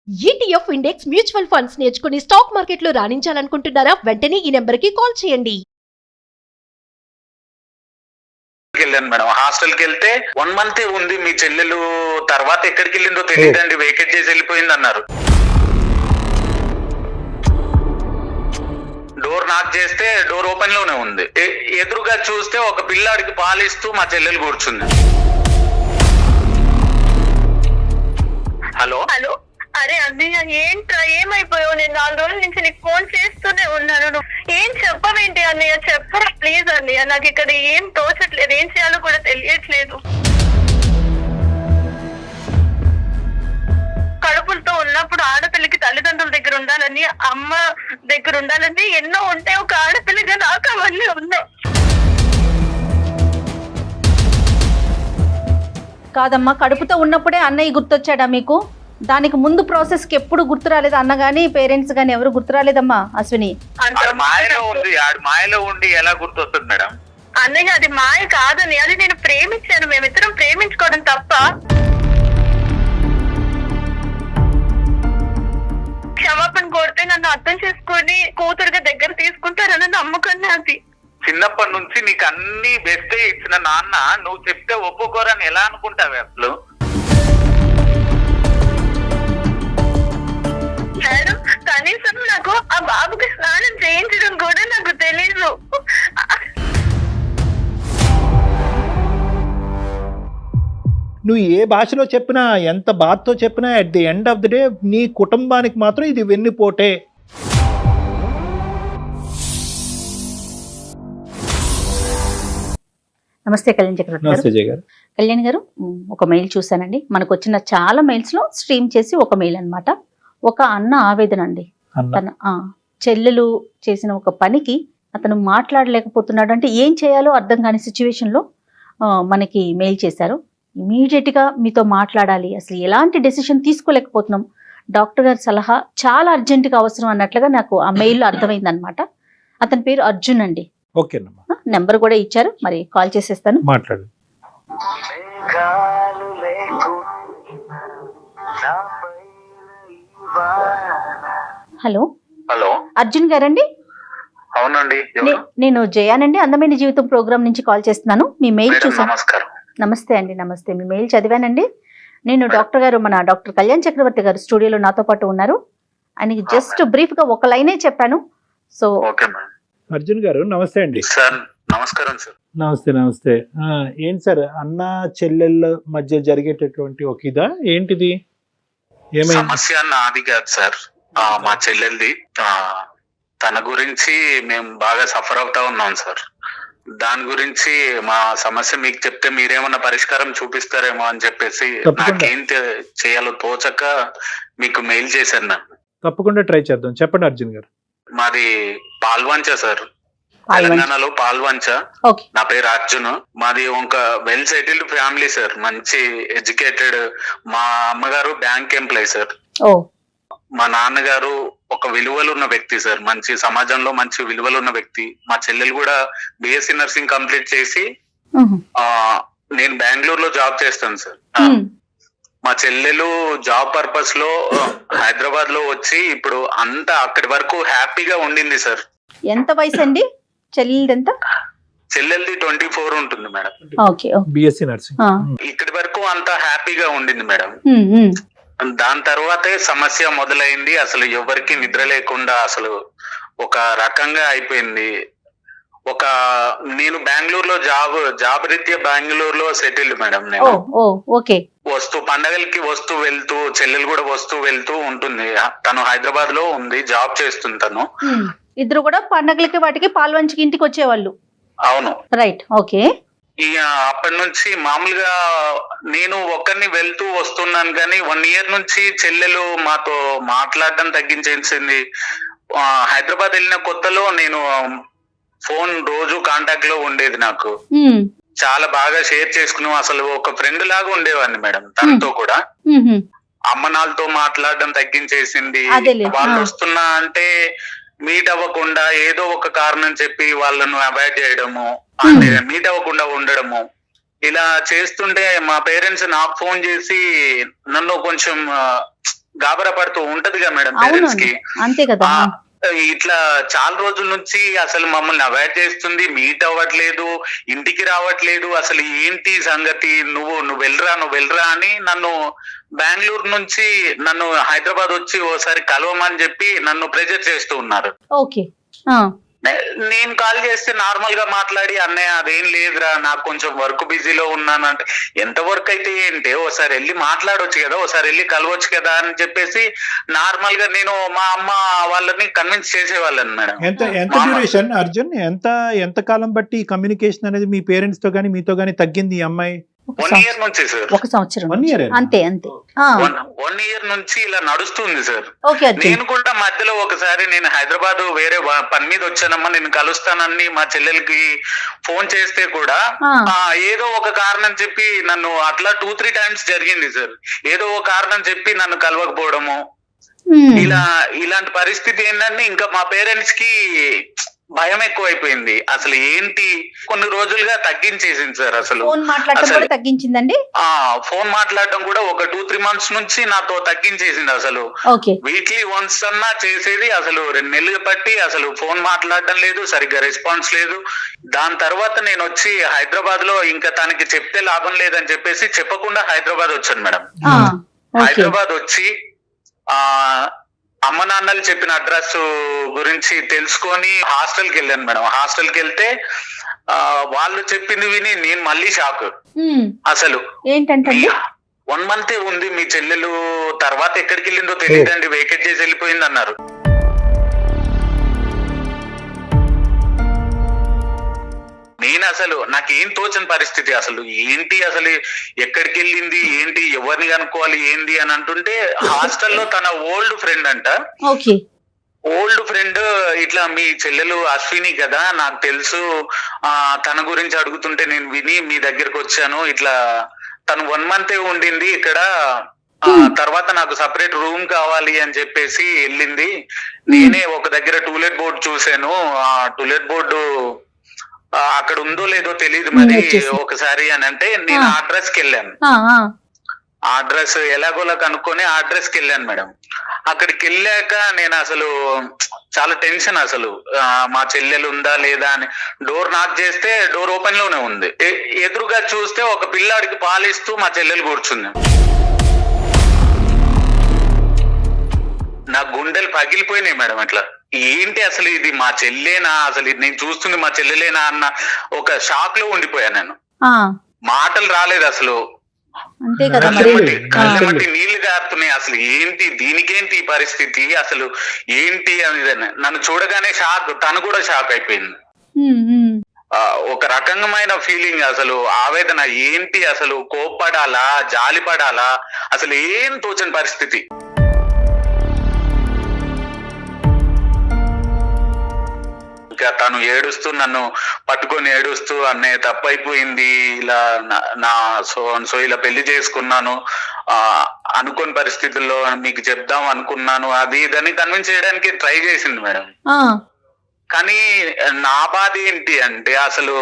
ETF index mutual funds నేర్చుకుని stock మార్కెట్లో రాణించాలనుకుంటున్నారా? వెంటనే ఈ నెంబర్కి కాల్ చేయండి. వెళ్ళాను మేడం. హాస్టల్కి వెళ్తే 1 month ఉంది మీ చెల్లెలు, తర్వాత ఎక్కడికి వెళ్ళిందో తెలియదండి, వేకెట్ చేసి వెళ్ళిపోయింది అన్నారు. డోర్ నాక్ చేస్తే డోర్ ఓపెన్ లోనే ఉంది. ఎదురుగా చూస్తే ఒక పిల్లాడికి పాలిస్తూ మా చెల్లెలు కూర్చుంది. హలో హలో, అరే అన్నయ్య ఏంట్రా, ఏమైపోయావు? నేను 4 రోజుల నుంచి నీకు ఫోన్ చేస్తూనే ఉన్నాను. నువ్వు ఏం చెప్పవేంటి అన్నయ్య? చెప్పరా ప్లీజ్ అన్నయ్య, నాకు ఇక్కడ ఏం తోచట్లేదు, ఏం చేయాలో కూడా తెలియట్లేదు. కడుపులతో ఉన్నప్పుడు ఆడపిల్లకి తల్లిదండ్రుల దగ్గర ఉండాలని, అమ్మ దగ్గర ఉండాలని ఎన్నో ఉంటాయి. ఒక ఆడపిల్లగా నాకు అవన్నీ ఉన్నాయి. కాదమ్మా, కడుపుతో ఉన్నప్పుడే అన్నయ్య గుర్తొచ్చాడా మీకు? దానికి ముందు ప్రాసెస్కి ఎప్పుడు గుర్తు రాలేదు? అన్న గానీ పేరెంట్స్ గానీ ఎవరు గుర్తు రాలేదమ్మా అశ్విని? మాయలో ఉంది, మాయలో ఉండి ఎలా గుర్తొస్తుంది మేడం? అన్నయ్య అది మాయ కాదని, అది నేను ప్రేమించాను. మేమిద్దరం ప్రేమించుకోవడం తప్ప. క్షమాపణ కోరితే నన్ను అర్థం చేసుకొని కూతురుగా దగ్గర తీసుకుంటారన్న నమ్మకం నాది. చిన్నప్పటి నుంచి నీకు అన్ని బెస్టే ఇచ్చిన నాన్న నువ్వు చెప్తే ఒప్పుకోరని ఎలా అనుకుంటావే అసలు? మేడం, కనీసం నాకు ఆ బాబుకి స్నానం చేయించడం కూడా నాకు తెలీదు. నువ్వు ఏ భాషలో చెప్పినా, ఎంత బాధతో చెప్పినా, at the end of the day నీ కుటుంబానికి మాత్రం ఇది వెన్నుపోటే. నమస్తే కళ్యాణ్ చక్రవర్తి గారు. నమస్తే జయ గారు. కళ్యాణ్ గారు, ఒక మెయిల్ చూశానండి. మనకు వచ్చిన చాలా మెయిల్స్లో స్ట్రీమ్ చేసి ఒక మెయిల్ అన్నమాట. ఒక అన్న ఆవేదన అండి. తన చెల్లెలు చేసిన ఒక పనికి అతను మాట్లాడలేకపోతున్నాడు. అంటే ఏం చేయాలో అర్థం కాని సిచ్యువేషన్లో మనకి మెయిల్ చేశారు. ఇమీడియట్గా మీతో మాట్లాడాలి, అసలు ఎలాంటి డెసిషన్ తీసుకోలేకపోతున్నాం, డాక్టర్ గారి సలహా చాలా అర్జెంటుగా అవసరం అన్నట్లుగా నాకు ఆ మెయిల్లో అర్థమైంది అనమాట. అతని పేరు అర్జున్ అండి. ఓకేనమ్మా, నెంబర్ కూడా ఇచ్చారు, మరి కాల్ చేసేస్తాను. మాట్లాడు. హలో హలో, అర్జున్ గారండి? అవునండి. నేను జయానండి, అందమైన జీవితం ప్రోగ్రామ్ నుంచి కాల్ చేస్తున్నాను. మీ మెయిల్ చూసాను. నమస్కారం. నమస్తే అండి. నమస్తే. మీ మెయిల్ చదివానండి. నేను డాక్టర్ గారు, మన డాక్టర్ కళ్యాణ్ చక్రవర్తి గారు స్టూడియోలో నాతో పాటు ఉన్నారు. ఆయనకి జస్ట్ బ్రీఫ్ గా ఒక లైనే చెప్పాను. సో అర్జున్ గారు నమస్తే అండి. సార్ నమస్కారం సార్. నమస్తే నమస్తే. ఏంటి సార్, అన్న చెల్లెళ్ళ మధ్య జరిగేటటువంటి ఒక ఇదా ఏంటిది? ఏమైంది? సమస్య నాది కాదు సార్, మా చెల్లెల్ది. తన గురించి మేము బాగా సఫర్ అవుతా ఉన్నాం సార్. దాని గురించి మా సమస్య మీకు చెప్తే మీరేమన్నా పరిష్కారం చూపిస్తారేమో అని చెప్పేసి నాకేం చేయాలో తోచక మీకు మెయిల్ చేశాను. నేను తప్పకుండా ట్రై చేద్దాం. చెప్పండి అర్జున్ గారు. మాది పాల్వంచ సార్, తెలంగాణలో పాల్వంచ. నా పేరు అర్జున్. మాది ఒక వెల్ సెటిల్డ్ ఫ్యామిలీ సార్, మంచి ఎడ్యుకేటెడ్. మా అమ్మగారు బ్యాంక్ ఎంప్లాయీ సార్. మా నాన్నగారు ఒక విలువలు ఉన్న వ్యక్తి సార్, మంచి సమాజంలో మంచి విలువలు ఉన్న వ్యక్తి. మా చెల్లెలు కూడా BSc నర్సింగ్ కంప్లీట్ చేసి నేను బెంగళూరులో జాబ్ చేస్తాను సార్. మా చెల్లెలు జాబ్ పర్పస్ లో హైదరాబాద్ లో వచ్చి ఇప్పుడు అంతా అక్కడి వరకు హ్యాపీగా ఉండింది సార్. ఎంత వయసు అండి చెల్లెలది? ఎంత? చెల్లెలది 24 ఉంటుంది మేడం. BSc nursing. ఇక్కడి వరకు అంతా హ్యాపీగా ఉండింది మేడం. దాని తర్వాతే సమస్య మొదలైంది. అసలు ఎవరికి నిద్ర లేకుండా అసలు ఒక రకంగా అయిపోయింది. నేను బెంగళూరులో జాబ్ రీత్యా బెంగళూరులో సెటిల్డ్ మేడం. నేను పండగలకి వస్తూ వెళ్తూ, చెల్లెలు కూడా వస్తూ వెళ్తూ ఉంటుంది. తను హైదరాబాద్ లో ఉంది, జాబ్ చేస్తుంది తను. ఇద్దరు కూడా పండగలకి వాటికి పాల్వంచికి ఇంటికి వచ్చేవాళ్ళు. అవును, రైట్. ఓకే. ఇక అప్పటి నుంచి మామూలుగా నేను ఒక్కరిని వెళ్తూ వస్తున్నాను, కానీ 1 year నుంచి చెల్లెలు మాతో మాట్లాడడం తగ్గించేసింది. హైదరాబాద్ వెళ్ళిన కొత్తలో నేను ఫోన్ రోజు కాంటాక్ట్ లో ఉండేది. నాకు చాలా బాగా షేర్ చేసుకున్నాం. అసలు ఒక ఫ్రెండ్ లాగా ఉండేవాడిని మేడం తనతో కూడా. అమ్మనాలతో మాట్లాడడం తగ్గించేసింది. వాళ్ళు వస్తున్నా అంటే మీట్ అవ్వకుండా ఏదో ఒక కారణం చెప్పి వాళ్ళను అవాయిడ్ చేయడము, మీట్ అవ్వకుండా ఉండడము, ఇలా చేస్తుంటే మా పేరెంట్స్ నాకు ఫోన్ చేసి నన్ను కొంచెం గాబరా పడుతూ ఉంటదిగా మేడం పేరెంట్స్ అవునండి, కి. అంతే కదా. ఇట్లా చాలా రోజుల నుంచి అసలు మమ్మల్ని అవాయిడ్ చేస్తుంది, మీట్ అవ్వట్లేదు, ఇంటికి రావట్లేదు, అసలు ఏంటి సంగతి, నువ్వు వెళ్ళరా అని నన్ను బెంగళూరు నుంచి నన్ను హైదరాబాద్ వచ్చి ఓసారి కలవమని చెప్పి నన్ను ప్రెజర్ చేస్తూ ఉన్నారు. ఓకే. నేను కాల్ చేస్తే నార్మల్ గా మాట్లాడి, అన్నయ్య అదేం లేదురా, నాకు కొంచెం వర్క్ బిజీలో ఉన్నానంటే, ఎంత వర్క్ అయితే ఏంటి, ఓసారి వెళ్ళి మాట్లాడొచ్చు కదా, ఓసారి వెళ్ళి కలవచ్చు కదా అని చెప్పేసి నార్మల్ గా నేను మా అమ్మ వాళ్ళని కన్విన్స్ చేసేవాళ్ళని మేడం. ఎంత డ్యూరేషన్ అర్జున్, ఎంత కాలం బట్టి కమ్యూనికేషన్ అనేది మీ పేరెంట్స్ తో గానీ మీతో గానీ తగ్గింది ఈ అమ్మాయి? 1 year నుంచి సార్. 1 సంవత్సరం. 1 year అంతే. 1 year నుంచి ఇలా నడుస్తుంది సార్. ఓకే అర్జున్. నేను కూడా మధ్యలో ఒకసారి నేను హైదరాబాద్ వేరే పని మీద వచ్చానమ్మా, నేను కలుస్తానని మా చెల్లెలకి ఫోన్ చేస్తే కూడా ఏదో ఒక కారణం చెప్పి నన్ను అట్లా 2-3 times జరిగింది సార్. ఏదో ఒక కారణం చెప్పి నన్ను కలవకపోవడము, ఇలాంటి పరిస్థితి ఏంటంటే ఇంకా మా పేరెంట్స్ కి భయం ఎక్కువైపోయింది. అసలు ఏంటి, కొన్ని రోజులుగా తగ్గించేసింది సార్. అసలు ఫోన్ మాట్లాడటం కూడా తగ్గించిందండి. ఫోన్ మాట్లాడటం కూడా ఒక 2-3 months నుంచి నాతో తగ్గించేసింది. అసలు వీక్లీ వన్స్ అన్నా చేసేది, అసలు 2 నెలలు బట్టి అసలు ఫోన్ మాట్లాడడం లేదు, సరిగ్గా రెస్పాన్స్ లేదు. దాని తర్వాత నేను వచ్చి హైదరాబాద్ లో ఇంకా తనకి చెప్తే లాభం లేదని చెప్పేసి చెప్పకుండా హైదరాబాద్ వచ్చాను మేడం. హైదరాబాద్ వచ్చి అమ్మ నాన్నలు చెప్పిన అడ్రస్ గురించి తెలుసుకొని హాస్టల్కి వెళ్ళాను మేడం. హాస్టల్కి వెళ్తే వాళ్ళు చెప్పింది విని నేను మళ్ళీ షాక్. అసలు ఏంటంటే 1 month ఉంది మీ చెల్లెలు, తర్వాత ఎక్కడికి వెళ్ళిందో తెలియదండి, వేకెట్ చేసి వెళ్ళిపోయింది అన్నారు. నేను అసలు నాకేం తోచని పరిస్థితి, అసలు ఏంటి, అసలు ఎక్కడికి వెళ్ళింది ఏంటి, ఎవరిని కనుక్కోవాలి ఏంది అని అంటుంటే, హాస్టల్లో తన ఓల్డ్ ఫ్రెండ్ అంట. ఓల్డ్ ఫ్రెండ్ ఇట్లా మీ చెల్లెలు అశ్విని కదా, నాకు తెలుసు, తన గురించి అడుగుతుంటే నేను విని మీ దగ్గరకు వచ్చాను, ఇట్లా తను 1 month ఉండింది ఇక్కడ, తర్వాత నాకు సపరేట్ రూమ్ కావాలి అని చెప్పేసి వెళ్ళింది. నేనే ఒక దగ్గర టూలెట్ బోర్డు చూసాను, ఆ టూలెట్ బోర్డు అక్కడ ఉందో లేదో తెలియదు మరి ఒకసారి అని అంటే, నేను ఆ అడ్రస్ కి వెళ్ళాను. ఆ అడ్రస్ ఎలాగోలా కనుక్కొని ఆ అడ్రస్ కి వెళ్ళాను మేడం. అక్కడికి వెళ్ళాక నేను అసలు చాలా టెన్షన్, అసలు మా చెల్లెలు ఉందా లేదా అని. డోర్ నాక్ చేస్తే డోర్ ఓపెన్ లోనే ఉంది. ఎదురుగా చూస్తే ఒక పిల్లాడికి పాలిస్తూ మా చెల్లెలు కూర్చుంది. నా గుండెలు పగిలిపోయినాయి మేడం. అట్లా ఏంటి అసలు ఇది మా చెల్లేనా, అసలు ఇది నేను చూస్తుంది మా చెల్లెలేనా అన్న ఒక షాక్ లో ఉండిపోయా నేను. మాటలు రాలేదు అసలు, కళ్ళమట్టి నీళ్లు గారుతున్నాయి. అసలు ఏంటి, దీనికేంటి ఈ పరిస్థితి, అసలు ఏంటి అని నన్ను చూడగానే షాక్, తను కూడా షాక్ అయిపోయింది. ఒక రకమైన ఫీలింగ్, అసలు ఆవేదన, ఏంటి అసలు కోప్పడాలా జాలి పడాలా అసలు ఏం తోచని పరిస్థితి. ఇంకా తను ఏడుస్తూ నన్ను పట్టుకొని ఏడుస్తూ, అన్నయ్య తప్పైపోయింది, ఇలా నా సో ఇలా పెళ్లి చేసుకున్నాను, అనుకోని పరిస్థితుల్లో మీకు చెప్దాం అనుకున్నాను, అది ఇదని కన్విన్స్ చేయడానికి ట్రై చేసింది మేడం. కానీ నా బాధ ఏంటి అంటే, అసలు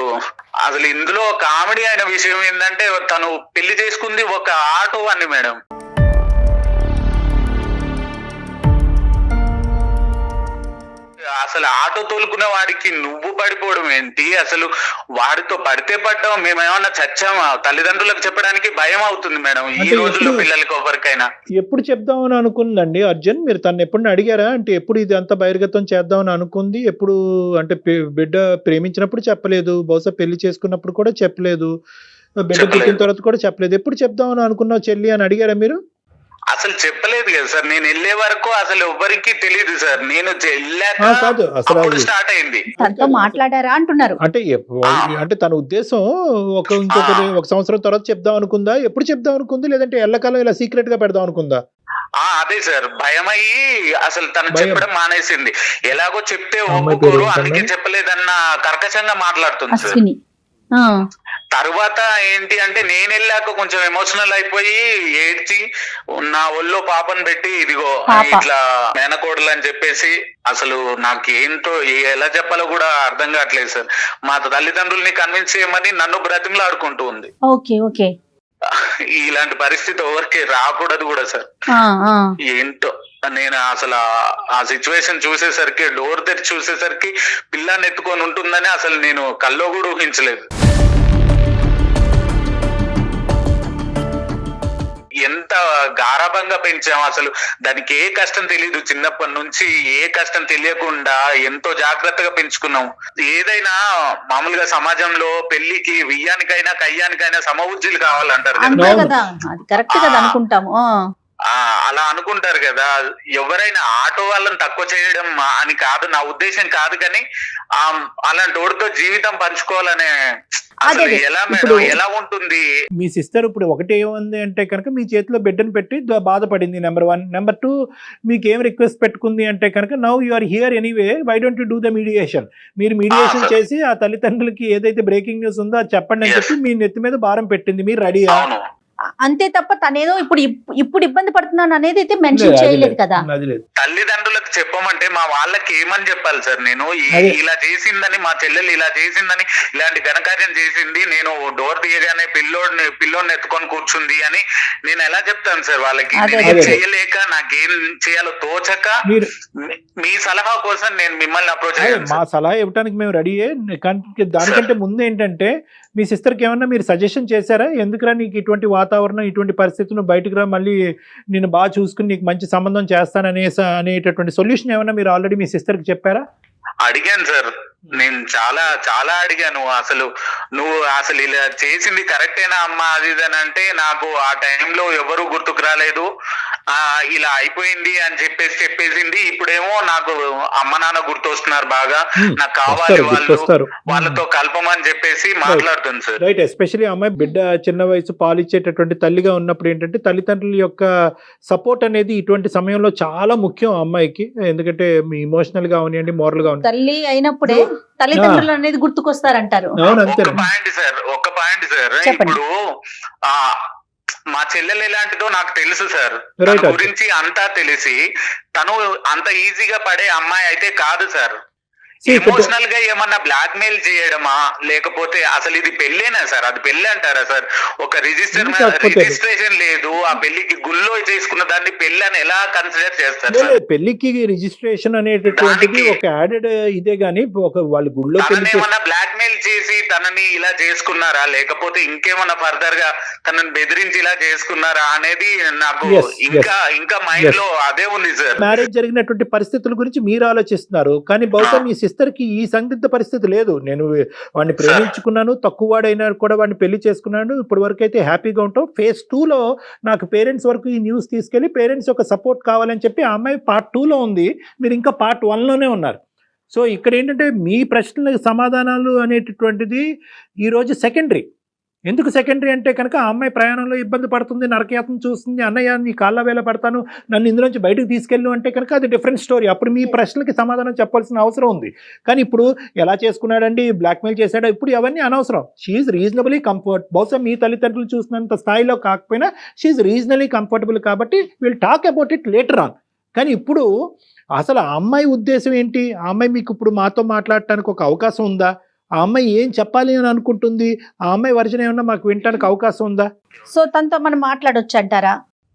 ఇందులో కామెడీ అయిన విషయం ఏంటంటే, తను పెళ్లి చేసుకుంది ఒక ఆటో అని మేడం. అసలు ఆటో తోలుకునే వాడికి నువ్వు పడిపోవడం ఏంటి, అసలు వాడితో పడితే పడ్డాం, మేమేమన్నా చచ్చామా, తల్లిదండ్రులకు చెప్పడానికి భయం అవుతుంది మేడం ఈ రోజుల్లో పిల్లలకి ఎవరికైనా. ఎప్పుడు చెప్దామని అనుకుందండి అర్జున్, మీరు తను ఎప్పుడు అడిగారా అంటే, ఎప్పుడు ఇది అంత బహిర్గతం చేద్దామని అనుకుంది, ఎప్పుడు అంటే బిడ్డ ప్రేమించినప్పుడు చెప్పలేదు, బహుశా పెళ్లి చేసుకున్నప్పుడు కూడా చెప్పలేదు, బిడ్డ పుట్టిన తర్వాత కూడా చెప్పలేదు, ఎప్పుడు చెప్దామని అనుకున్నావు చెల్లి అని అడిగారా మీరు? అసలు చెప్పలేదు కదా సార్, నేను వెళ్ళే వరకు అసలు ఎవరికి తెలియదు సార్. నేను అసలు స్టార్ట్ అయింది. మాట్లాడారా అంటున్నారు అంటే తన ఉద్దేశం ఒక సంవత్సరం తర్వాత చెప్దాం అనుకుందా, ఎప్పుడు చెప్దాం అనుకుంది, లేదంటే ఎల్లకాలం ఇలా సీక్రెట్ గా పెడదాం అనుకుందా? అదే సార్, భయం అయ్యి అసలు తను చెప్పడం మానేసింది. ఎలాగో చెప్తే ఒప్పుకోరు, అందుకే చెప్పలేదన్న కర్కశంగా మాట్లాడుతుంది సార్. తర్వాత ఏంటి అంటే, నేను వెళ్ళాక కొంచెం ఎమోషనల్ అయిపోయి ఏడ్చి నా ఒళ్ళో పాపను పెట్టి, ఇదిగో ఇట్లా మేనకోడలు అని చెప్పేసి, అసలు నాకు ఏంటో ఎలా చెప్పాలో కూడా అర్థం కావట్లేదు సార్. మా తల్లిదండ్రుల్ని కన్విన్స్ చేయమని నన్ను బ్రతిమలాడుకుంటూ ఉంది. ఇలాంటి పరిస్థితి ఎవరికి రాకూడదు కూడా సార్. ఏంటో నేను అసలు ఆ సిచ్యువేషన్ చూసేసరికి, డోర్ తెరిచి చూసేసరికి పిల్లాన్ని ఎత్తుకొని ఉంటుందని అసలు నేను కల్లో కూడా ఊహించలేదు. ఎంత గారాబంగా పెంచాం, అసలు దానికి ఏ కష్టం తెలియదు. చిన్నప్పటి నుంచి ఏ కష్టం తెలియకుండా ఎంతో జాగ్రత్తగా పెంచుకున్నాం. ఏదైనా మామూలుగా సమాజంలో పెళ్లికి వియ్యానికైనా కయ్యానికైనా సమవుజ్జులు కావాలంటారు కదా, కరెక్ట్ కదా అనుకుంటాము. అలా అనుకుంటారు కదా. ఎవరైనా ఆటో వాళ్ళని తక్కువ చేయడం అని కాదు, నా ఉద్దేశం కాదు. కానీ అలాంటి వాడితో జీవితం పంచుకోవాలనే ఎలా ఉంటుంది. మీ సిస్టర్ ఇప్పుడు ఒకటి ఏముంది అంటే కనుక మీ చేతిలో బిడ్డను పెట్టి బాధపడింది, నెంబర్ 1. నెంబర్ 2, మీకు ఏం రిక్వెస్ట్ పెట్టుకుంది అంటే కనుక now you are here anyway, why don't you do the mediation. మీరు మీడియేషన్ చేసి ఆ తల్లిదండ్రులకి ఏదైతే బ్రేకింగ్ న్యూస్ ఉందో అది చెప్పండి అని చెప్పి మీ నెత్తి మీద భారం పెట్టింది. మీరు రెడీయా? అంతే తప్ప తనేదో ఇప్పుడు ఇబ్బంది పడుతున్నాను అనేది అయితే మెన్షన్ చేయలేదు కదా. తల్లిదండ్రులకు చెప్పమంటే మా వాళ్ళకి ఏమని చెప్పాలి సార్? నేను ఇలా చేసిందని, మా చెల్లెలు ఇలా చేసిందని, ఇలాంటి ఘనకార్యం చేసింది, నేను డోర్ తీయగానే పిల్లోడిని ఎత్తుకొని కూర్చుంది అని నేను ఎలా చెప్తాను సార్ వాళ్ళకి? చేయలేక నాకేం చేయాలో తోచక మీ సలహా కోసం నేను మిమ్మల్ని అప్రోచ్ అయ్యాను. మా సలహా ఇవ్వడానికి మేము రెడీయే. దానికంటే ముందు ఏంటంటే మీ సిస్టర్కి ఏమన్నా మీరు సజెషన్ చేశారా? ఎందుకురా నీకు ఇటువంటి వాతావరణం, ఇటువంటి పరిస్థితులు, బయటకు రా, మళ్ళీ నేను బాగా చూసుకుని నీకు మంచి సంబంధం అనేటటువంటి సొల్యూషన్ ఏమన్నా మీరు ఆల్రెడీ మీ సిస్టర్కి చెప్పారా? అడిగాను సార్, నేను చాలా అడిగాను. అసలు నువ్వు అసలు ఇలా చేసింది కరెక్టేనా అమ్మా అది అని అంటే నాకు ఆ టైంలో ఎవరు గుర్తుకు రాలేదు. ఇలా అయిపోయింది అని చెప్పేసింది. ఇప్పుడేమో నాకు అమ్మ నాన్న గుర్తొస్తున్నారు బాగా, నాకు కావాలి వాళ్ళతో కలపమని చెప్పేసి మాట్లాడుతుంది సార్. రైట్. ఎస్పెషల్లీ అమ్మాయి బిడ్డ చిన్న వయసు పాలిచ్చేటటువంటి తల్లిగా ఉన్నప్పుడు ఏంటంటే తల్లిదండ్రుల యొక్క సపోర్ట్ అనేది ఇటువంటి సమయంలో చాలా ముఖ్యం అమ్మాయికి. ఎందుకంటే ఇమోషనల్ గా అవనివ్వండి, మోరల్ గా అవనివ్వండి, తల్లి అయినప్పుడే తల్లిదండ్రులు అనేది గుర్తుకొస్తారంటారు. ఒక పాయింట్ సార్, ఇప్పుడు మా చెల్లెలు ఎలాంటిదో నాకు తెలుసు సార్. తన గురించి అంతా తెలిసి తను అంత ఈజీగా పడే అమ్మాయి అయితే కాదు సార్. ఎమోషనల్ గా ఏమన్నా బ్లాక్ మెయిల్ చేయడమా, లేకపోతే అసలు ఇది పెళ్ళేనా సార్? అది పెళ్లి అంటారా సార్? ఒక రిజిస్ట్రేషన్ లేదు, ఆ పెళ్లికి గుళ్ళో చేసుకున్న దాన్ని పెళ్లి అని ఎలా కన్సిడర్ చేస్తారు సార్? పెళ్లికి రిజిస్ట్రేషన్ అనేటటువంటిది ఒక యాడెడ్ ఇదే గానీ వాళ్ళు గుళ్ళో ఏమన్నా బ్లాక్ మెయిల్ చేసి తనని ఇలా చేసుకున్నారా, లేకపోతే ఇంకేమన్నా ఫర్దర్ గా తనని బెదిరించి ఇలా చేసుకున్నారా అనేది నాకు ఇంకా మైండ్ లో అదే ఉంది సార్. మ్యారేజ్ జరిగినటువంటి పరిస్థితుల గురించి మీరు ఆలోచిస్తున్నారు, కానీ బహుశా మీ సిస్టర్ కి ఈ సందిగ్ధ పరిస్థితి లేదు. నేను వాడిని ప్రేమించుకున్నాను, తక్కువ వాడైనా కూడా వాడిని పెళ్లి చేసుకున్నాను, ఇప్పటి వరకు అయితే హ్యాపీగా ఉంటాం. phase 2లో నాకు పేరెంట్స్ వరకు ఈ న్యూస్ తీసుకెళ్లి పేరెంట్స్ ఒక సపోర్ట్ కావాలని చెప్పి ఆ అమ్మాయి part 2లో ఉంది, మీరు ఇంకా part 1లోనే ఉన్నారు. సో ఇక్కడ ఏంటంటే మీ ప్రశ్నలకు సమాధానాలు అనేటటువంటిది ఈరోజు సెకండరీ. ఎందుకు సెకండరీ అంటే కనుక ఆ అమ్మాయి ప్రయాణంలో ఇబ్బంది పడుతుంది, నరకయాత్ర చూస్తుంది, అన్నయ్య నీ కాళ్ళ వేళ పడతాను, నన్ను ఇందులోంచి బయటకు తీసుకెళ్ళు అంటే కనుక అది డిఫరెంట్ స్టోరీ. అప్పుడు మీ ప్రశ్నలకి సమాధానం చెప్పాల్సిన అవసరం ఉంది. కానీ ఇప్పుడు ఎలా చేసుకున్నాడండి, బ్లాక్మెయిల్ చేశాడా, ఇప్పుడు అవన్నీ అనవసరం. She's reasonably comfort. బహుశా మీ తల్లిదండ్రులు చూసినంత స్థాయిలో కాకపోయినా షీఈ్ రీజనబుల్లీ కంఫర్టబుల్ కాబట్టి will talk about it later on. కానీ ఇప్పుడు అసలు ఆ అమ్మాయి ఉద్దేశం ఏంటి? ఆ అమ్మాయి మీకు ఇప్పుడు మాతో మాట్లాడటానికి ఒక అవకాశం ఉందా? ఆ అమ్మాయి ఏం చెప్పాలి అని అనుకుంటుంది? ఆ అమ్మాయి వర్జన్ ఏమన్నా మాకు వినడానికి అవకాశం ఉందా? సో తనతో మనం మాట్లాడొచ్చు అంటారా?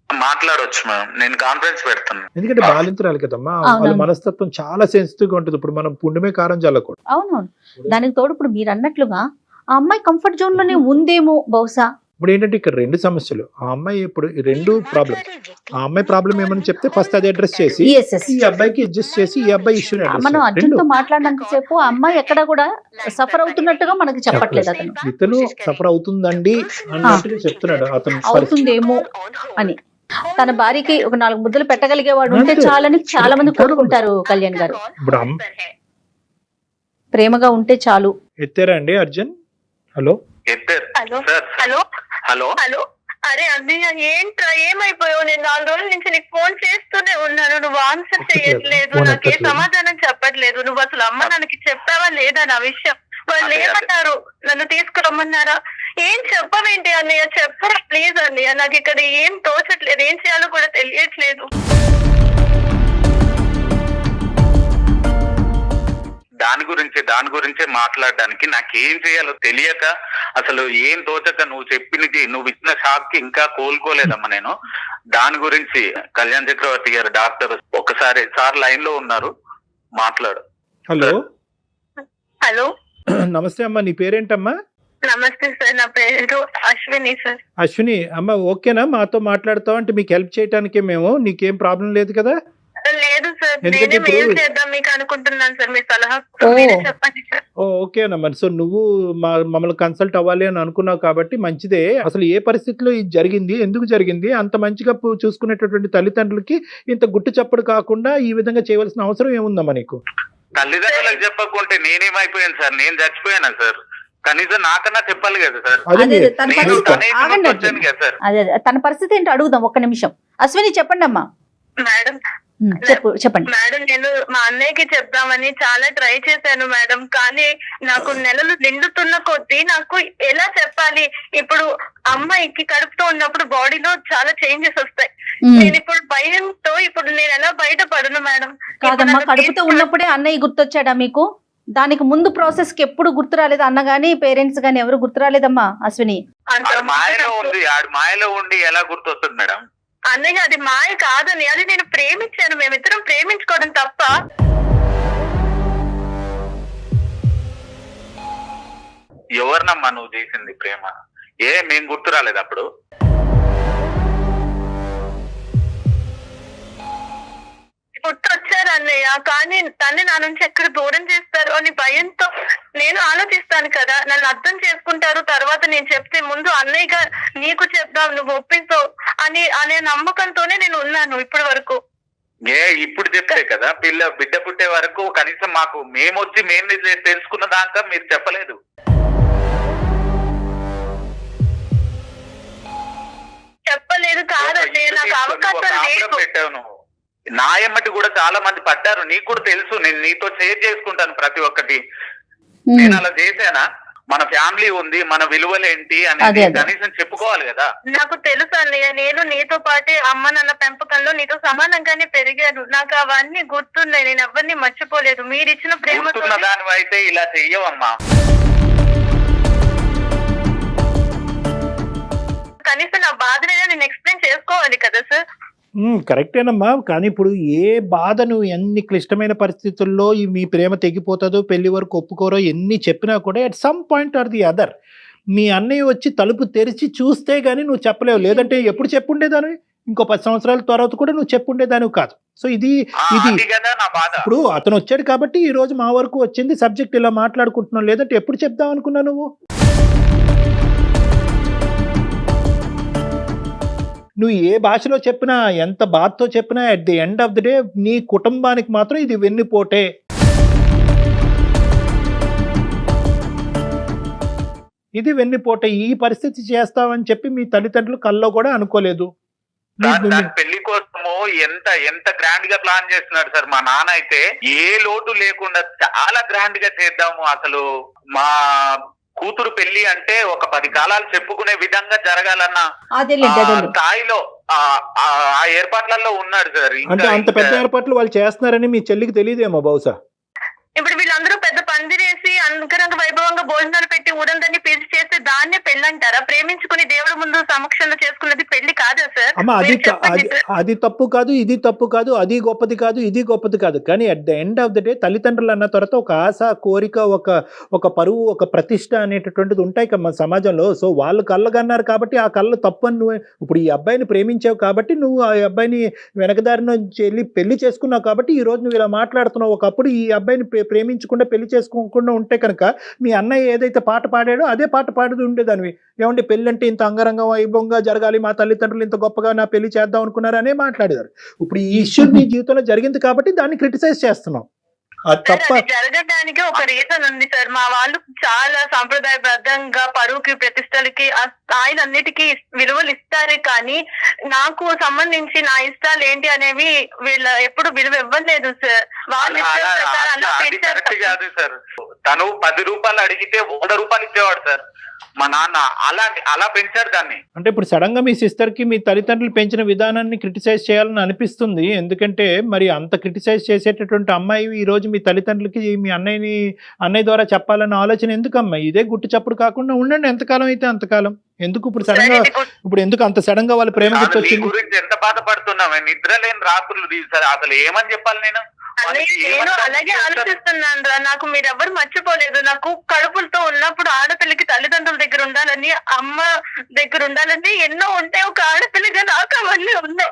మాట్లాడొచ్చు మ్యామ్, నేను కాన్ఫరెన్స్ పెడతాను. ఎందుకంటే బాలింతరాలు కదమ్మా, వాళ్ళ మనస్తత్వం చాలా సెన్సిటివ్ గా ఉంటుంది. ఇప్పుడు మనం పుండుమే కారం చల్లకూడదు. అవునవును. దానికి తోడు ఇప్పుడు మీరు అన్నట్లుగా ఆ అమ్మాయి కంఫర్ట్ జోన్ లోనే ఉందేమో బహుశా. ఇప్పుడు ఏంటంటే ఇక్కడ రెండు సమస్యలు. ఆ అమ్మాయి ఇప్పుడు రెండు ప్రాబ్లం. ఆ అమ్మాయి ప్రాబ్లం ఏమని చెప్తే ఫస్ట్ అది అడ్రస్ చేసి ఈ అబ్బాయికి అడ్జస్ట్ చేసి ఈ అబ్బాయి ఇష్యూ మనం అర్జున్తో మాట్లాడినంత సేపు ఆ అమ్మాయి ఎక్కడ కూడా సఫర్ అవుతున్నట్టుగా మనకి చెప్పట్లేదు. అతను ఇతను సఫర్ అవుతుందండి అన్నట్టుగా చెప్తున్నాడు. అతను అవుతుందేమో అని. తన భార్యకి ఒక 4 ముద్దలు పెట్టగలిగేవాడు ఉంటే చాలని చాలా మంది కోరుకుంటారు కళ్యాణ్ గారు. ఇప్పుడు ప్రేమగా ఉంటే చాలు. ఎత్తారా అండి అర్జున్? హలో హలో హలో అరే అన్నయ్య ఏంట్రా, ఏమైపోయావు? నేను 4 రోజుల నుంచి నీకు ఫోన్ చేస్తూనే ఉన్నాను, నువ్వు ఆన్సర్ చేయట్లేదు, నాకు ఏ సమాధానం చెప్పట్లేదు. నువ్వు అసలు అమ్మ నాన్నకి చెప్పావా లేదా నా విషయం? వాళ్ళు ఏమన్నారు? నన్ను తీసుకురమ్మన్నారా? ఏం చెప్పవేంటి అన్నయ్య? చెప్పరా ప్లీజ్ అన్నయ్య, నాకు ఇక్కడ ఏం తోచట్లేదు, ఏం చేయాలో కూడా తెలియట్లేదు. దాని గురించే మాట్లాడడానికి నాకేం చేయాలో తెలియక అసలు ఏం తోచక నువ్వు ఇచ్చిన షాక్ కి ఇంకా కోలుకోలేదమ్మా నేను. దాని గురించి కళ్యాణ్ చక్రవర్తి గారు డాక్టర్ ఒకసారి సార్ లైన్ లో ఉన్నారు, మాట్లాడు. హలో హలో నమస్తే అమ్మా, నీ పేరేంటమ్మా? నమస్తే సార్, నా పేరు అశ్విని సార్. అశ్విని అమ్మ, ఓకేనా మాతో మాట్లాడతావు? అంటే మీకు హెల్ప్ చేయడానికే మేము, నీకేం ప్రాబ్లం లేదు కదా? లేదు సార్, ఎందుకంటే నేనే ఇప్పుడు- మెయిల్ చేద్దాం మీకు అనుకుంటున్నాను సార్, మీ సలహా చెప్పండి సార్. ఓకేనమ్మా. సో నువ్వు మమ్మల్ని కన్సల్ట్ అవ్వాలి అని అనుకున్నావు కాబట్టి మంచిదే. అసలు ఏ పరిస్థితిలో ఇది జరిగింది, ఎందుకు జరిగింది, అంత మంచిగా చూసుకునేటటువంటి తల్లిదండ్రులకి ఇంత గుట్టు చప్పుడు కాకుండా ఈ విధంగా చేయవలసిన అవసరం ఏముందమ్మా నీకు? తల్లిదండ్రులకు చెప్పకుంటే నేనేమైపోయాను సార్? నేను చచ్చిపోయానా సార్? కనీసం నాకన్నా చెప్పాలి కదా సార్. అదే అదే, తన నేను పరిస్థితి తనేసి ఆగండి వచ్చాను అర్జున్. కదా సార్. అదే తన పరిస్థితి ఏంటో అడుగుదాం, ఒక్క నిమిషం. అశ్విని చెప్పండి అమ్మా. మేడం చెప్పండి. మేడం, నేను మా అన్నయ్యకి చెప్దామని చాలా ట్రై చేశాను మేడం, కానీ నాకు నెలలు నిండుతున్న కొద్దీ నాకు ఎలా చెప్పాలి? ఇప్పుడు అమ్మాయికి కడుపుతో ఉన్నప్పుడు బాడీలో చాలా చేంజెస్ వస్తాయి. నేను ఇప్పుడు భయంతో ఇప్పుడు నేను ఎలా బయటపడను మేడం? కాదమ్మా, ఇప్పుడు కడుపుతో నన్ను ఉన్నప్పుడే అన్నయ్య గుర్తొచ్చాడా మీకు? దానికి ముందు ప్రాసెస్ కి ఎప్పుడు గుర్తు రాలేదు? అన్న గానీ పేరెంట్స్ గానీ ఎవరు గుర్తు రాలేదమ్మా అశ్విని? ఆడు మాయలో ఉంది, ఆడు మాయలో ఉండి ఎలా గుర్తొస్తుంది మేడం? అన్నయ్య, అది మాయ కాదని, అది నేను ప్రేమించాను, మేమిద్దరం ప్రేమించుకోవడం తప్ప. ఎవరినమ్మా నువ్వు చేసింది ప్రేమ? మేము గుర్తు రాలేదు అప్పుడు? గుర్తొచ్చారు అన్నయ్య, కానీ తన్ని నా నుంచి ఎక్కడ దూరం చేస్తారు అని భయంతో నేను ఆలోచిస్తాను కదా, నన్ను అర్థం చేసుకుంటారు, తర్వాత నేను చెప్తే ముందు అన్నయ్యగా నీకు చెప్దాం, నువ్వు ఒప్పిస్తావు అనే నమ్మకంతోనే నేను ఉన్నాను ఇప్పటి వరకు. ఇప్పుడు చెప్తే కదా, బిడ్డ పుట్టే వరకు కనీసం మేము తెలుసుకున్న దాకా మీరు చెప్పలేదు. చెప్పలేదు కాదన్నయ్య, నాకు అవకాశం లేదు. పెట్టావు నువ్వు. నా ఎమ్మటి కూడా చాలా మంది పడ్డారు, నీకు కూడా తెలుసు. నేను నీతో షేర్ చేసుకుంటాను ప్రతి ఒక్కటి. నేను అలా చేశానా? మన ఫ్యామిలీ ఉంది, మన విలువలేంటి అనేది కనీసం చెప్పుకోవాలి కదా. నాకు తెలుసు అన్నయ్య, నేను నీతో పాటే అమ్మ నాన్న పెంపకంలో నీతో సమానంగానే పెరిగాను, నాకు అవన్నీ గుర్తున్నాయి, నేను ఎవరిని మర్చిపోలేదు. మీరు ఇచ్చిన ప్రేమ దాని అయితే ఇలా చెయ్యవమ్మా. కనీసం నా బాధనైనా నేను ఎక్స్ప్లెయిన్ చేసుకోవాలి కదా సార్. కరెక్టేనమ్మా, కానీ ఇప్పుడు ఏ బాధ నువ్వు ఎన్ని క్లిష్టమైన పరిస్థితుల్లో మీ ప్రేమ తెగిపోతుందో, పెళ్లి వరకు ఒప్పుకోరో ఎన్ని చెప్పినా కూడా at some point or the other మీ అన్నయ్య వచ్చి తలుపు తెరిచి చూస్తే గానీ నువ్వు చెప్పలేవు. లేదంటే ఎప్పుడు చెప్పుండేదానివి? ఇంకో 10 సంవత్సరాల తర్వాత కూడా నువ్వు చెప్పుండేదానివి కాదు. సో ఇది ఇప్పుడు అతను వచ్చాడు కాబట్టి ఈ రోజు మా వరకు వచ్చింది, సబ్జెక్ట్ ఇలా మాట్లాడుకుంటున్నావు. లేదంటే ఎప్పుడు చెప్దాం అనుకున్నావు నువ్వు? నువ్వు ఏ భాషలో చెప్పినా, ఎంత బాధతో చెప్పినా, at the end of the day నీ కుటుంబానికి మాత్రం ఇది వెన్నుపోటే. ఇది వెన్నుపోటే. ఈ పరిస్థితి చేస్తావని చెప్పి మీ తల్లిదండ్రులు కల్లో కూడా అనుకోలేదు. పెళ్లి కోసము ఎంత గ్రాండ్ గా ప్లాన్ చేస్తున్నాడు సార్ మా నాన్న. అయితే ఏ లోటు లేకుండా చాలా గ్రాండ్ గా చేద్దాము, అసలు మా కూతురు పెళ్లి అంటే ఒక 10 కాలాలు చెప్పుకునే విధంగా జరగాలన్న స్థాయిలో ఆ ఏర్పాట్లలో ఉన్నాడు సార్. అంటే అంత పెద్ద ఏర్పాట్లు వాళ్ళు చేస్తున్నారని మీ చెల్లికి తెలియదేమో బహుశా. ఇప్పుడు వీళ్ళందరూ పెద్ద పందిరేసి అంగరంగ వైభవంగా భోజనాలు పెట్టి ఊరందరినీ పిలిచి చేస్తే దాన్నే పెళ్లి అంటారా? ప్రేమించుకుని దేవుడి ముందు సమక్షంలో చేసుకున్నది పెళ్లి కాదా సార్? అమ్మా, అది తప్పు కాదు, ఇది తప్పు కాదు, అది గొప్పది కాదు, ఇది గొప్పది కాదు. కానీ at the end of the day తల్లిదండ్రులు అన్న తర్వాత ఒక ఆశ, కోరిక, ఒక పరువు, ఒక ప్రతిష్ట అనేటటువంటిది ఉంటాయి కదా సమాజంలో. సో వాళ్ళు కళ్ళగన్నారు కాబట్టి ఆ కళ్ళు తప్పు అని నువ్వు ఇప్పుడు ఈ అబ్బాయిని ప్రేమించావు కాబట్టి నువ్వు ఆ అబ్బాయిని వెనకదారి నుంచి వెళ్ళి పెళ్లి చేసుకున్నావు కాబట్టి ఈ రోజు నువ్వు ఇలా మాట్లాడుతున్నావు. ఒకప్పుడు ఈ అబ్బాయిని ప్రేమించకుండా పెళ్లి చేసుకోకుండా ఉంటే కనుక మీ అన్నయ్య ఏదైతే పాట పాడాడో అదే పాట పాడుతూ ఉండేదానివి. ఏమంటే పెళ్లి అంటే ఇంత అంగరంగ వైభవంగా జరగాలి, మా తల్లిదండ్రులు ఇంత గొప్పగా నా పెళ్లి చేద్దాం అనుకున్నారు అనే మాట్లాడేదారు. ఇప్పుడు ఈ ఇష్యూ నీ జీవితంలో జరిగింది కాబట్టి దాన్ని క్రిటిసైజ్ చేస్తున్నావు. జరగడానికి ఒక రీజన్ ఉంది సార్. మా వాళ్ళు చాలా సాంప్రదాయబద్ధంగా పరువుకి, ప్రతిష్టలకి, ఆ స్థాయిలన్నిటికీ విలువలు ఇస్తారే కానీ నాకు సంబంధించి నా ఇష్టాలు ఏంటి అనేవి వీళ్ళ ఎప్పుడు విలువ ఇవ్వలేదు సార్. వాళ్ళు కాదు సార్. తను 10 రూపాయలు అడిగితే 100 రూపాయలు ఇచ్చేవాడు సార్ మా నాన్న. అలా పెంచారు దాన్ని. అంటే ఇప్పుడు సడన్ గా మీ సిస్టర్ కి మీ తల్లిదండ్రులు పెంచిన విధానాన్ని క్రిటిసైజ్ చేయాలని అనిపిస్తుంది. ఎందుకంటే మరి అంత క్రిటిసైజ్ చేసేటటువంటి అమ్మాయి ఈ రోజు మీ తల్లిదండ్రులకి మీ అన్నయ్య ద్వారా చెప్పాలన్న ఆలోచన ఎందుకు అమ్మాయి? ఇదే గుట్టు చప్పుడు కాకుండా ఉండండి, ఎంతకాలం అయితే అంతకాలం. ఎందుకు ఇప్పుడు సడన్ గా ఇప్పుడు ఎందుకు అంత సడన్ గా వాళ్ళ ప్రేమ గుర్తొచ్చింది? గురించి ఎంత బాధపడుతున్నావు, నిద్ర లేని రాత్రులు సార్. అసలు ఏమని చెప్పాలి నేను? నేను అలాగే ఆలోచిస్తున్నాను రా. నాకు మీరెవ్వరు మర్చిపోలేదు. నాకు కడుపులతో ఉన్నప్పుడు ఆడపిల్లకి తల్లిదండ్రుల దగ్గర ఉండాలని, అమ్మ దగ్గర ఉండాలని ఎన్నో ఉంటాయి. ఒక ఆడపిల్లగా నాకు అవన్నీ ఉన్నాయి.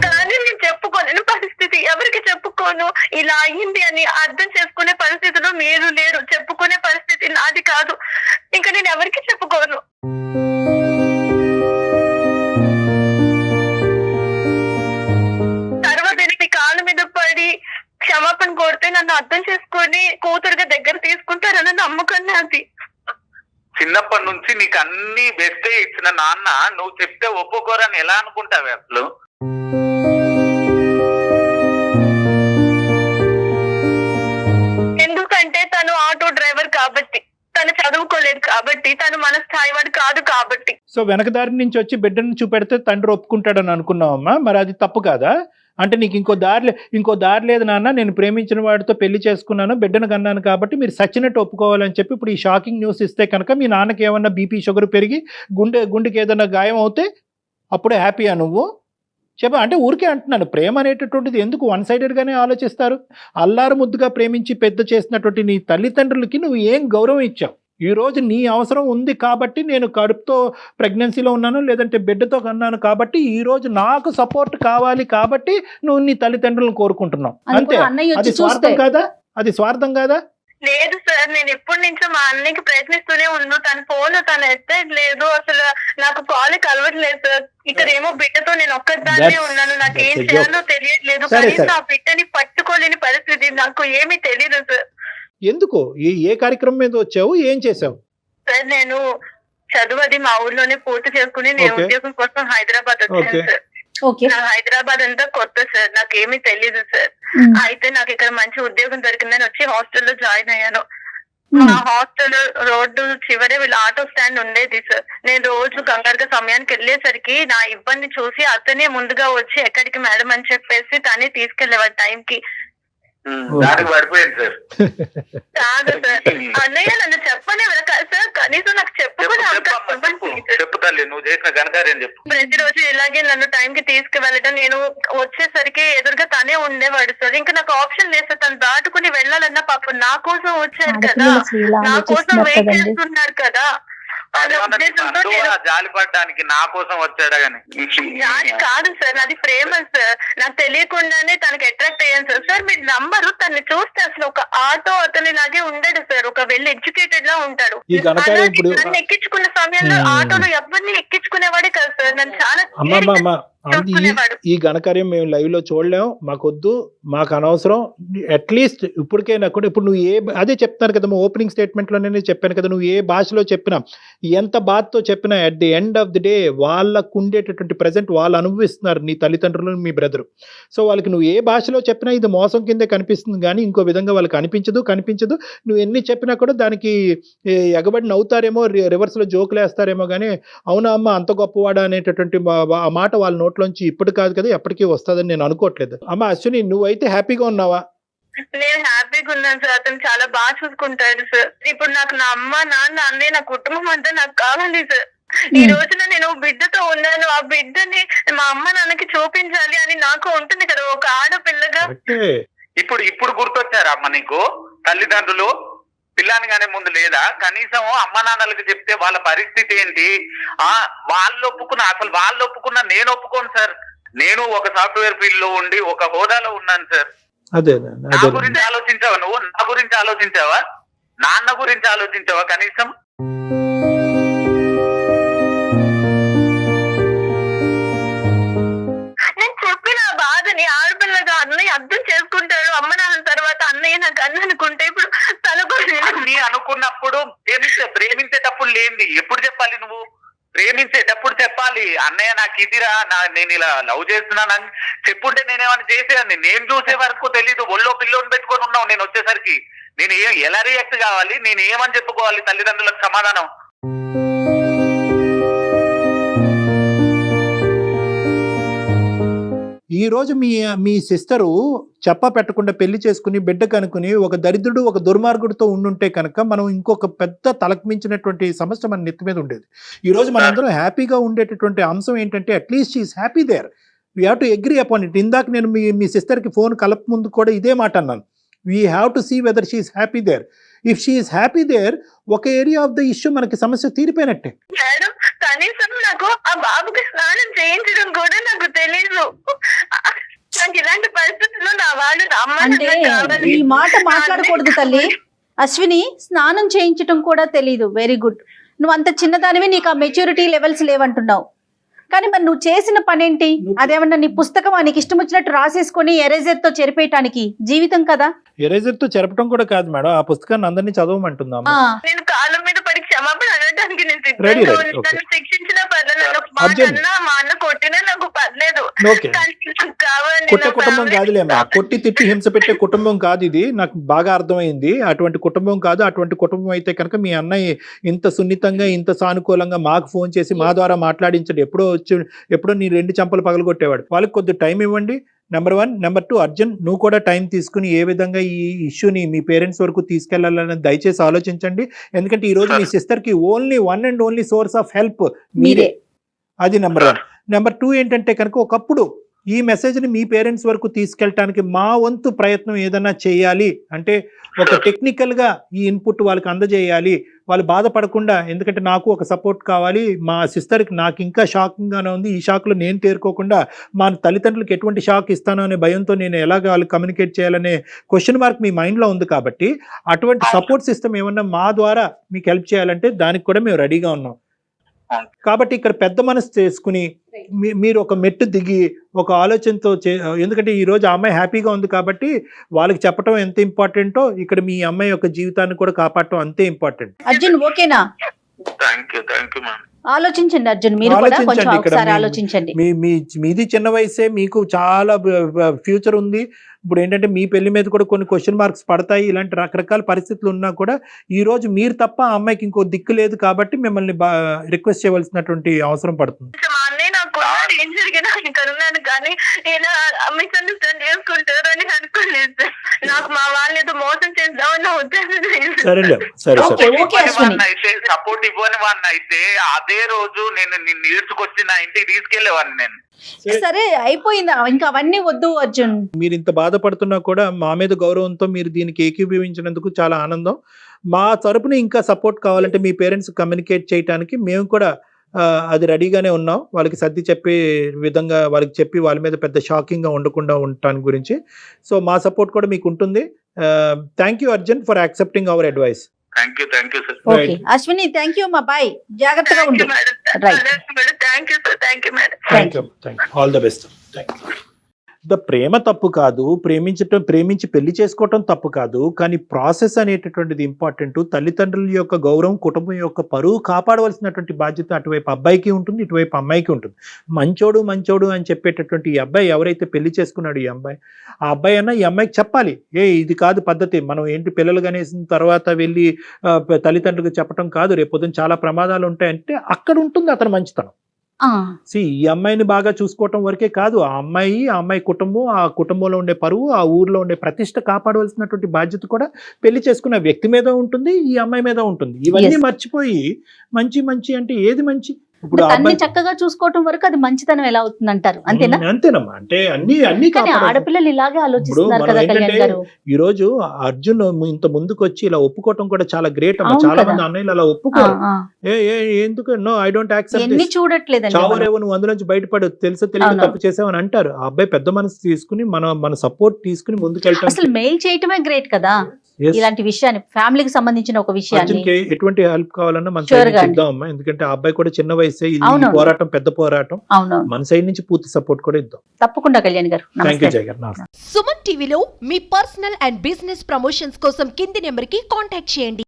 కానీ నేను చెప్పుకోలేని పరిస్థితి, ఎవరికి చెప్పుకోను. ఇలా అయ్యింది అని అర్థం చేసుకునే పరిస్థితిలో మీరు లేరు. చెప్పుకునే పరిస్థితి నాది కాదు. ఇంకా నేను ఎవరికి చెప్పుకోను. క్షమాపణ కోరితే నన్ను అర్థం చేసుకొని కూతురుగా దగ్గర తీసుకుంటారన్న నమ్మకం నాది. చిన్నప్పటి నుంచి నీకు అన్ని బెస్ట్ ఇచ్చిన నాన్న నువ్వు చెప్తే ఒప్పుకోరని ఎలా అనుకుంటావే అసలు? ఎందుకంటే తను ఆటో డ్రైవర్ కాబట్టి, తను చదువుకోలేదు కాబట్టి, తను మన స్థాయి వాడు కాదు కాబట్టి. సో వెనకదారి నుంచి వచ్చి బిడ్డను చూపెడితే తండ్రి ఒప్పుకుంటాడని అనుకున్నావమ్మా, మరి అది తప్పు కాదా? అంటే నీకు ఇంకో దారి లేదు నాన్న, నేను ప్రేమించిన వాడితో పెళ్లి చేసుకున్నాను, బిడ్డను కన్నాను కాబట్టి మీరు సచ్చినట్టు ఒప్పుకోవాలని చెప్పి ఇప్పుడు ఈ షాకింగ్ న్యూస్ ఇస్తే కనుక మీ నాన్నకి ఏమన్నా బీపీ షుగర్ పెరిగి గుండెకి ఏదైనా గాయం అవుతే అప్పుడే హ్యాపీయా నువ్వు? అంటే ఊరికే అంటున్నాను, ప్రేమ అనేటటువంటిది ఎందుకు వన్ సైడెడ్గానే ఆలోచిస్తారు? అల్లారు ముద్దుగా ప్రేమించి పెద్ద చేసినటువంటి నీ తల్లిదండ్రులకి నువ్వు ఏం గౌరవం ఇచ్చావు? ఈ రోజు నీ అవసరం ఉంది కాబట్టి నేను కడుపుతో ప్రెగ్నెన్సీలో ఉన్నాను, లేదంటే బిడ్డతో కన్నాను కాబట్టి ఈ రోజు నాకు సపోర్ట్ కావాలి కాబట్టి నువ్వు నీ తల్లిదండ్రులను కోరుకుంటున్నావు అంతే. అది స్వార్థం కాదా? అది స్వార్థం కాదా? లేదు సార్, నేను ఎప్పటి నుంచో మా అన్నయ్యకి ప్రయత్నిస్తూనే ఉన్నాను. తన ఫోన్ తను ఎత్తలేదు. అసలు నాకు కాల్ కలవట్లేదు సార్. ఇక్కడ ఏమో బిడ్డతో నేను ఒక్కదాన్నే ఉన్నాను. నాకు ఏం చేయాలో తెలియట్లేదు. కనీసం ఆ బిడ్డని పట్టుకోలేని పరిస్థితి. నాకు ఏమీ తెలియదు సార్. ఎందుకు? ఏ కార్యక్రమం మీద వచ్చావు? ఏం చేసావు? సార్ నేను చదువు అది మా ఊర్లోనే పూర్తి చేసుకుని నేను ఉద్యోగం కోసం హైదరాబాద్ వచ్చాను సార్. నాకు హైదరాబాద్ అంతా కొత్త సార్, నాకు ఏమీ తెలియదు సార్. అయితే నాకు ఇక్కడ మంచి ఉద్యోగం దొరికిందని వచ్చి హాస్టల్లో జాయిన్ అయ్యాను. మా హాస్టల్ రోడ్డు చివరే వీళ్ళ ఆటో స్టాండ్ ఉండేది సార్. నేను రోజు కంగారుగా సమయానికి వెళ్ళేసరికి నా ఇబ్బంది చూసి అతనే ముందుగా వచ్చి ఎక్కడికి మేడం అని చెప్పేసి తనే తీసుకెళ్లేవాడు టైంకి. పడిపోయింది సార్. కాదు సార్, అన్నయ్య నన్ను చెప్పనే సార్, కనీసం నాకు చెప్పుకుని చెప్పుతాలి నువ్వు చేసిన ఘనకార్యం చెప్పు. ప్రతిరోజు ఇలాగే నన్ను టైం కి తీసుకువెళ్ళడం, నేను వచ్చేసరికి ఎదురుగా తనే ఉండేవాడు సార్. ఇంకా నాకు ఆప్షన్ లేదు సార్. తను దాటుకుని వెళ్ళాలన్నా పాపం నా కోసం వచ్చారు కదా, నా కోసం వెయిట్ చేస్తున్నారు కదా. జాలి పడడానికి నా కోసం వచ్చాడా గానీ జాలి కాదు సార్, అది ప్రేమ సార్. నాకు తెలియకుండానే తనకి అట్రాక్ట్ అయ్యాను సార్. సార్ మీరు నంబరు, తనని చూస్తే అసలు ఒక ఆటో అతని లాగే ఉండడు సార్. ఒక వెల్ ఎడ్యుకేటెడ్ లా ఉంటాడు. నన్ను ఎక్కించుకున్న సమయంలో ఆటోలో ఎవరిని ఎక్కించుకునేవాడే కదా సార్. నన్ను చాలా ఈ ఘనకార్యం మేము లైవ్ లో చూడలేము, మాకొద్దు, మాకు అనవసరం. అట్లీస్ట్ ఇప్పటికైనా కూడా ఇప్పుడు నువ్వు అదే చెప్తాను కదా, ఓపెనింగ్ స్టేట్మెంట్ లోనే చెప్పాను కదా, నువ్వు ఏ భాషలో చెప్పినా, ఎంత బాధతో చెప్పినా, at the end of the day వాళ్ళకు ఉండేటటువంటి ప్రజెంట్ వాళ్ళు అనుభవిస్తున్నారు, నీ తల్లిదండ్రులు, మీ బ్రదరు. సో వాళ్ళకి నువ్వు ఏ భాషలో చెప్పినా ఇది మోసం కిందే కనిపిస్తుంది కానీ ఇంకో విధంగా వాళ్ళకి కనిపించదు. నువ్వు ఎన్ని చెప్పినా కూడా దానికి ఎగబడి నవ్వుతారేమో, రివర్స్ లో జోకులు వేస్తారేమో కానీ అవునా అమ్మ అంత గొప్పవాడా అనేటటువంటి ఆ మాట వాళ్ళ నోట్లోంచి ఇప్పుడు కాదు కదా ఎప్పటికీ వస్తుందని నేను అనుకోవట్లేదు. అమ్మ అశ్విని, నువ్వైతే హ్యాపీగా ఉన్నావా? నేను హ్యాపీగా ఉన్నాను సార్. అతను చాలా బాగా చూసుకుంటాడు సార్. ఇప్పుడు నాకు నా అమ్మ, నాన్న, అన్నయ్య, నా కుటుంబం అంతా నాకు కావాలి సార్. ఈ రోజున నేను బిడ్డతో ఉన్నాను. ఆ బిడ్డని మా అమ్మ నాన్నకి చూపించాలి అని నాకు ఉంటుంది కదా ఒక ఆడపిల్లగా. ఇప్పుడు గుర్తొచ్చారా అమ్మ నీకు తల్లిదండ్రులు? పిల్లాని గానే ముందు లేదా? కనీసం అమ్మ నాన్నలకు చెప్తే వాళ్ళ పరిస్థితి ఏంటి? వాళ్ళు ఒప్పుకున్నా నేను ఒప్పుకోను సార్. నేను ఒక సాఫ్ట్వేర్ ఫీల్డ్ లో ఉండి ఒక హోదాలో ఉన్నాను సార్. నా గురించి ఆలోచించావా నువ్వు? నా గురించి ఆలోచించావా? నాన్న గురించి ఆలోచించావా కనీసం? నేను చెప్పిన బాధని ఆడపిల్లగా అన్నయ్య అర్థం చేసుకుంటాడు. అమ్మ నాన్న తర్వాత అన్నయ్య నాకు అన్న అనుకుంటే ఇప్పుడు తన అనుకున్నప్పుడు ప్రేమించేటప్పుడు లేనిది ఎప్పుడు చెప్పాలి నువ్వు? ప్రేమించేటప్పుడు చెప్పాలి, అన్నయ్య నాకు ఇదిరా, నేను ఇలా లవ్ చేస్తున్నానని చెప్పుంటే నేనేమన్నా చేసేదాన్ని. నేను చూసే వరకు తెలీదు, ఒళ్ళో పిల్లోని పెట్టుకొని ఉన్నావు. నేను వచ్చేసరికి నేను ఎలా రియాక్ట్ కావాలి, నేను ఏమని చెప్పుకోవాలి తల్లిదండ్రులకు సమాధానం? ఈ రోజు మీ సిస్టరు చెప్ప పెట్టకుండా పెళ్లి చేసుకుని బిడ్డ కనుక్కుని ఒక దరిద్రుడు ఒక దుర్మార్గుడితో ఉండుంటే కనుక మనం ఇంకొక పెద్ద తలకు మించినటువంటి సమస్య మన నెత్తి మీద ఉండేది. ఈ రోజు మనందరం హ్యాపీగా ఉండేటటువంటి అంశం ఏంటంటే at least she's happy there, we have to agree upon it. ఇందాక నేను మీ సిస్టర్కి ఫోన్ కలప ముందు కూడా ఇదే మాట అన్నాను, we have to see whether she's happy there. If she's happy there, ఒక ఏరియా ఆఫ్ ద ఇష్యూ మనకి సమస్య తీరిపోయినట్టే. మేడం కనీసం నాకు ఆ బాబుకి స్నానం చేయించడం కూడా నాకు తెలీదు. నాకు ఇలాంటి పరిస్థితుల్లో నా వాళ్ళు అంటే ఈ మాట మాట్లాడకూడదు తల్లి. అశ్విని, స్నానం చేయించడం కూడా తెలీదు, వెరీ గుడ్. నువ్వు అంత చిన్నదానివి, నీకు ఆ మెచ్యూరిటీ లెవెల్స్ లేవంటున్నావు. కానీ మరి నువ్వు చేసిన పని ఏంటి? అదేమన్నా నీ పుస్తకం నీకు ఇష్టం వచ్చినట్టు రాసేసుకొని ఎరేజర్ తో చెరిపేయటానికి జీవితం కదా? ఎరేజర్ తో చెరపడం కూడా కాదు మేడం, ఆ పుస్తకాన్ని అందరినీ చదవమంటుందా? నేను కాళ్ళ మీద పడి క్షమాపణ అనడానికి నేను Ready, సిద్ధంగా ready, ఉన్నాను. okay. నన్ను శిక్షించినా పర్లేదు, నన్ను ఒక మాట అర్జున్. అన్నా మా అన్న కొట్టినా నాకు పర్లేదు. Okay. కానీ నాకు కావాలి, కొట్టే నా కుటుంబం family కాదులేమ్మా, కొట్టి తిట్టి హింస పెట్టే కుటుంబం కాదు ఇది, నాకు బాగా అర్థమైంది. అటువంటి కుటుంబం కాదు. అటువంటి కుటుంబం అయితే కనుక మీ అన్నయ్య ఇంత సున్నితంగా ఇంత సానుకూలంగా మాకు ఫోన్ చేసి మా ద్వారా మాట్లాడించండి. ఎప్పుడో నీ 2 చెంపలు పగలగొట్టేవాడు. వాళ్ళకి కొద్ది టైం ఇవ్వండి, నెంబర్ 1. నెంబర్ 2, అర్జున్ నువ్వు కూడా టైం తీసుకుని ఏ విధంగా ఈ ఇష్యూని మీ పేరెంట్స్ వరకు తీసుకెళ్లాలని దయచేసి ఆలోచించండి. ఎందుకంటే ఈ రోజు మీ సిస్టర్కి one and only source of help మీరే. అది నెంబర్ 1. నెంబర్ 2 ఏంటంటే కనుక ఒకప్పుడు ఈ మెసేజ్ని మీ పేరెంట్స్ వరకు తీసుకెళ్ళటానికి మా వంతు ప్రయత్నం ఏదైనా చేయాలి అంటే ఒక టెక్నికల్గా ఈ ఇన్పుట్ వాళ్ళకి అందజేయాలి, వాళ్ళు బాధపడకుండా. ఎందుకంటే నాకు ఒక సపోర్ట్ కావాలి, మా సిస్టర్కి నాకు ఇంకా షాకింగ్గానే ఉంది, ఈ షాక్లో నేను తేరుకోకుండా మా తల్లిదండ్రులకు ఎటువంటి షాక్ ఇస్తానో అనే భయంతో నేను ఎలాగ వాళ్ళు కమ్యూనికేట్ చేయాలనే క్వశ్చన్ మార్క్ మీ మైండ్లో ఉంది. కాబట్టి అటువంటి సపోర్ట్ సిస్టమ్ ఏమన్నా మా ద్వారా మీకు హెల్ప్ చేయాలంటే దానికి కూడా మేము రెడీగా ఉన్నాం. కాబట్టి ఇక్కడ పెద్ద మనసు చేసుకుని మీరు ఒక మెట్టు దిగి ఒక ఆలోచనతో ఎందుకంటే ఈ రోజు ఆ అమ్మాయి హ్యాపీగా ఉంది కాబట్టి వాళ్ళకి చెప్పడం ఎంత ఇంపార్టెంటో ఇక్కడ మీ అమ్మాయి యొక్క జీవితాన్ని కూడా కాపాడటం అంతే ఇంపార్టెంట్. అర్జున్ ఓకేనా? Thank you ma'am. ఆలోచించండి అర్జున్, మీరు కూడా కొంచెం ఒకసారి ఆలోచించండి. మీది చిన్న వయసే, మీకు చాలా ఫ్యూచర్ ఉంది. ఇప్పుడు ఏంటంటే మీ పెళ్లి మీద కూడా కొన్ని క్వశ్చన్ మార్క్స్ పడతాయి. ఇలాంటి రకరకాల పరిస్థితులు ఉన్నా కూడా ఈ రోజు మీరు తప్ప ఆ అమ్మాయికి ఇంకో దిక్కు లేదు కాబట్టి మిమ్మల్ని రిక్వెస్ట్ చేయవలసినటువంటి అవసరం పడుతుంది. మా అన్నయ్య నాకు ఉన్నాడు, ఏం జరిగినా ఇక్కడ ఉన్నాను, కానీ ఇలా మిస్అండర్స్టాండ్ చేసుకుంటారని అనుకోలేదు. నాకు మా వాళ్ళు ఏదో మోసం చేద్దామని ఉద్దేశం. సరేలే, సరే అయితే సపోర్ట్ ఇవ్వని వాడిని అయితే అదే రోజు నేను నిన్ను ఈడ్చుకొచ్చి నా ఇంటికి తీసుకెళ్లేవాడిని నేను. సరే అయిపోయిందా, ఇంకా అవన్నీ వద్దు అర్జున్. మీరు ఇంత బాధపడుతున్నా కూడా మా మీద గౌరవంతో మీరు దీనికి ఏకీభవించినందుకు చాలా ఆనందం. మా తరపున ఇంకా సపోర్ట్ కావాలంటే మీ పేరెంట్స్ కమ్యూనికేట్ చేయడానికి మేము కూడా అది రెడీగానే ఉన్నాం. వాళ్ళకి సర్ది చెప్పే విధంగా వాళ్ళకి చెప్పి వాళ్ళ మీద పెద్ద షాకింగ్గా ఉండకుండా ఉండటానికి గురించి. సో మా సపోర్ట్ కూడా మీకు ఉంటుంది. Thank you Arjun for accepting our advice. Thank you sir. Okay Ashwini, thank you మా బాయ్, జాగ్రత్తగా ఉండు. Right, thank you sir, thank you madam. Thank you, all the best. ప్రేమ తప్పు కాదు, ప్రేమించి పెళ్లి చేసుకోవటం తప్పు కాదు, కానీ ప్రాసెస్ అనేటటువంటిది ఇంపార్టెంట్. తల్లిదండ్రుల యొక్క గౌరవం, కుటుంబం యొక్క పరువు కాపాడవలసినటువంటి బాధ్యత అటువైపు అబ్బాయికి ఉంటుంది, ఇటువైపు అమ్మాయికి ఉంటుంది. మంచోడు అని చెప్పేటటువంటి ఈ అబ్బాయి ఎవరైతే పెళ్లి చేసుకున్నాడు, ఆ అబ్బాయి అన్న ఈ అమ్మాయికి చెప్పాలి, ఇది కాదు పద్ధతి, మనం ఏంటి పిల్లలు కనేసిన తర్వాత వెళ్ళి తల్లిదండ్రులకు చెప్పడం కాదు, రేపొద్దున చాలా ప్రమాదాలు ఉంటాయంటే అక్కడ ఉంటుంది అతను మంచితనం. ఈ అమ్మాయిని బాగా చూసుకోవటం వరకే కాదు, ఆ అమ్మాయి కుటుంబం, ఆ కుటుంబంలో ఉండే పరువు, ఆ ఊర్లో ఉండే ప్రతిష్ట కాపాడవలసినటువంటి బాధ్యత కూడా పెళ్లి చేసుకున్న వ్యక్తి మీద ఉంటుంది, ఈ అమ్మాయి మీద ఉంటుంది. ఇవన్నీ మర్చిపోయి మంచి అంటే ఏది మంచి? ఇప్పుడు అన్ని చక్కగా చూసుకోవటం వరకు అది మంచితనం ఎలా అవుతుంది అంటారు, అంతేనా? అంతేనమ్మా, అంటే అన్ని ఆడపిల్లలు ఇలాగే ఆలోచిస్తున్నారు కదా కళ్యాణ్ గారు. ఈ రోజు అర్జున్ ఇంత ముందుకు వచ్చి ఇలా ఒప్పుకోవటం కూడా చాలా గ్రేట్ అమ్మా. చాలా మంది అన్నయ్యలు అలా ఒప్పుకోరు. ఎందుకు నో ఐ డోంట్ యాక్సెప్ట్, చూడట్లేదు చావరేవో నువ్వు అందులోంచి బయటపడు, తెలుసో తెలియదు తప్పు చేసావని అంటారు. ఆ అబ్బాయి పెద్ద మనసు తీసుకుని మన సపోర్ట్ తీసుకుని ముందుకెళ్తాం. అసలు మెయిల్ చేయటమే గ్రేట్ కదా ఇలాంటి విషయాన్ని, ఫ్యామిలీకి సంబంధించిన ఒక విషయాన్ని. ఎటువంటి హెల్ప్ కావాలన్నా మన సైడ్ నుంచి ఇద్దామమ్మా. ఎందుకంటే ఆ అబ్బాయి కూడా చిన్న వయసే, పోరాటం పెద్ద పోరాటం. మన సైడ్ నుంచి పూర్తి సపోర్ట్ కూడా ఇద్దాం. తప్పకుండా కళ్యాణ్ గారు. థ్యాంక్ యూ జయ గారు. సుమన్ టీవీలో మీ పర్సనల్ అండ్ బిజినెస్ ప్రమోషన్స్ కోసం కింది నెంబర్ కి కాంటాక్ట్ చేయండి.